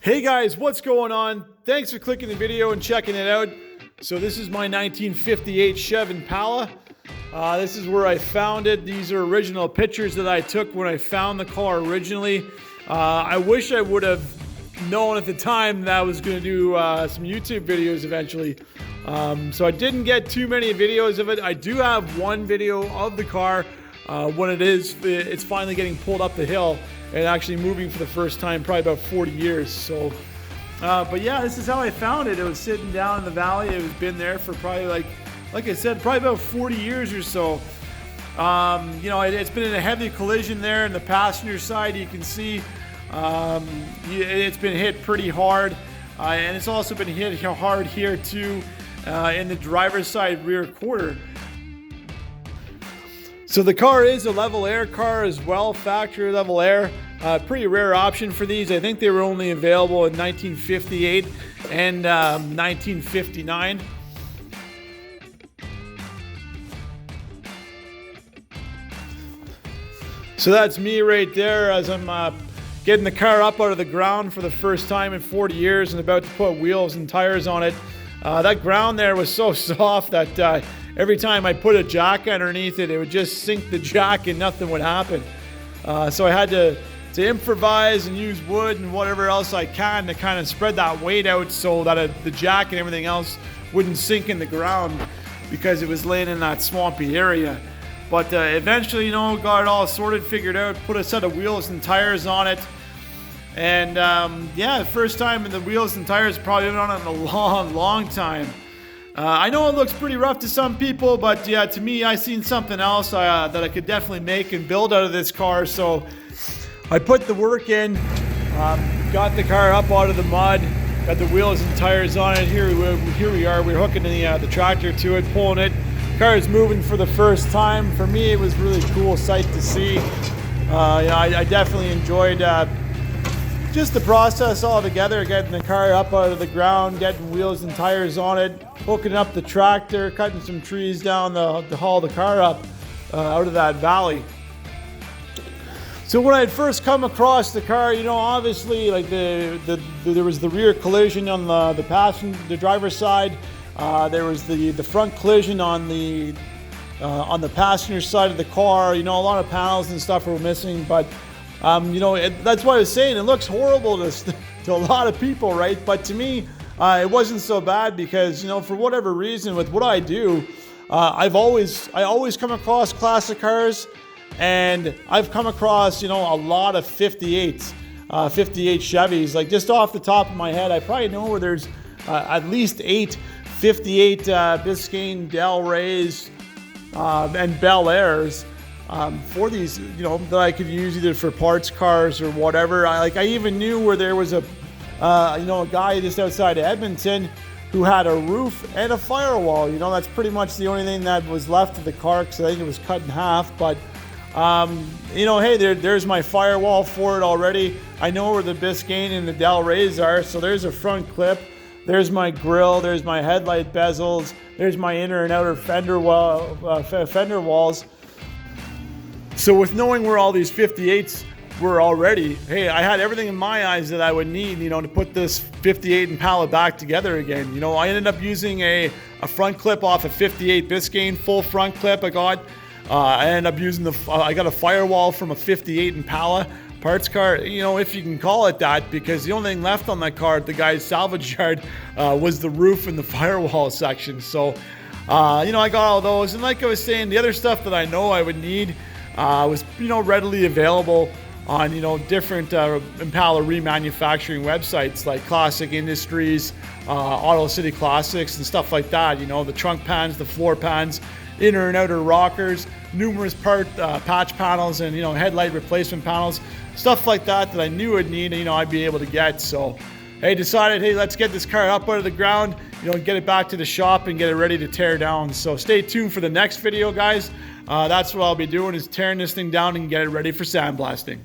Hey guys, what's going on? Thanks for clicking the video and checking it out. So this is my 1958 Chevy Impala. This is where I found it. These are original pictures that I took when I found the car originally. I wish I would have known at the time that I was going to do some YouTube videos eventually. So I didn't get too many videos of it. I do have one video of the car when it's finally getting pulled up the hill and actually moving for the first time, probably about 40 years. So, but yeah, this is how I found it. It was sitting down in the valley. It was been there for probably like I said, probably about 40 years or so. You know, it's been in a heavy collision there in the passenger side. You can see it's been hit pretty hard, and it's also been hit hard here too in the driver's side rear quarter. So the car is a level air car as well, factory level air. Pretty rare option for these. I think they were only available in 1958 and 1959. So that's me right there as I'm getting the car up out of the ground for the first time in 40 years and about to put wheels and tires on it. That ground there was so soft that every time I put a jack underneath it, it would just sink the jack and nothing would happen. So I had to improvise and use wood and whatever else I can to kind of spread that weight out so that the jack and everything else wouldn't sink in the ground because it was laying in that swampy area. But eventually, you know, got it all sorted, figured out, put a set of wheels and tires on it. And yeah, first time in the wheels and tires, probably been on it in a long time. I know it looks pretty rough to some people, but yeah, to me, I seen something else that I could definitely make and build out of this car. So I put the work in, got the car up out of the mud, got the wheels and tires on it. Here we are. We're hooking the tractor to it, pulling it. The car is moving for the first time. For me, it was a really cool sight to see. You know, I definitely enjoyed just the process all together, getting the car up out of the ground, getting wheels and tires on it, hooking up the tractor, cutting some trees down to haul the car up out of that valley. So when I had first come across the car, you know, obviously like there was the rear collision on the driver's side. There was the front collision on the passenger side of the car. You know, a lot of panels and stuff were missing, but you know, that's why I was saying it looks horrible to a lot of people, right? But to me, it wasn't so bad because, you know, for whatever reason, with what I do, I always come across classic cars, and I've come across, you know, a lot of 58s, 58 Chevys. Like just off the top of my head, I probably know where there's at least 8 58 Biscayne Delrays and Bel Airs. For these, you know, that I could use either for parts cars or whatever. I even knew where there was a guy just outside of Edmonton who had a roof and a firewall. You know, that's pretty much the only thing that was left of the car because I think it was cut in half. But you know, hey, there's my firewall for it already. I know where the Biscayne and the Delrays are. So there's a front clip. There's my grille. There's my headlight bezels. There's my inner and outer fender walls. So with knowing where all these 58s were already, hey, I had everything in my eyes that I would need, you know, to put this 58 Impala back together again. You know, I ended up using a front clip off a 58 Biscayne, full front clip I got. I ended up using I got a firewall from a 58 Impala parts car, you know, if you can call it that, because the only thing left on that car at the guy's salvage yard was the roof and the firewall section. So, you know, I got all those. And like I was saying, the other stuff that I know I would need was, you know, readily available on, you know, different Impala remanufacturing websites like Classic Industries, Auto City Classics and stuff like that. You know, the trunk pans, the floor pans, inner and outer rockers, numerous patch panels, and, you know, headlight replacement panels, stuff like that I knew I'd need, you know, I'd be able to get. So I decided, hey, let's get this car up out of the ground, you know, get it back to the shop and get it ready to tear down. So stay tuned for the next video, guys. That's what I'll be doing, is tearing this thing down and get it ready for sandblasting.